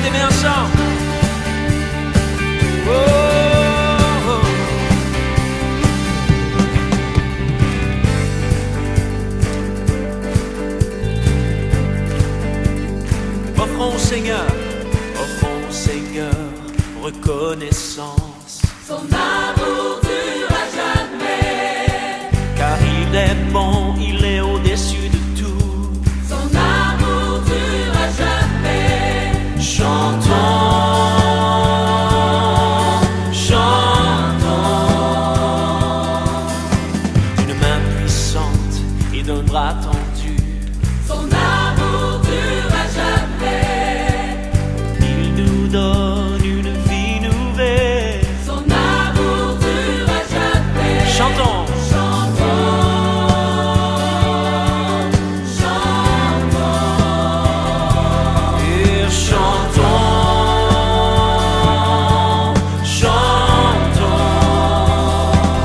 t'aimer un chant. Oh, oh. Offrons au Seigneur, reconnaissance. Son amour durera jamais, Car il est bon, il est au-dessus de tout. son amour durera jamais. Chantons, chantons. D'une main puissante, il donnera tendu. Son amour durera jamais, Il nous donne une vie nouvelle. son amour durera jamais. Chantons. Chantons, chantons, Et chantons, chantons.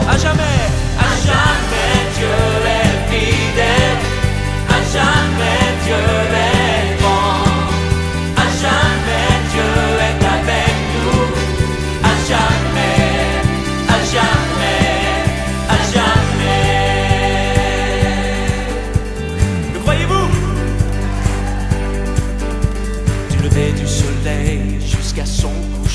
À jamais Dieu est fidèle. À jamais Dieu est bon. À jamais Dieu est avec nous. À jamais, à jamais, à jamais. Le croyez-vous? Du lever du soleil jusqu'à son coucher,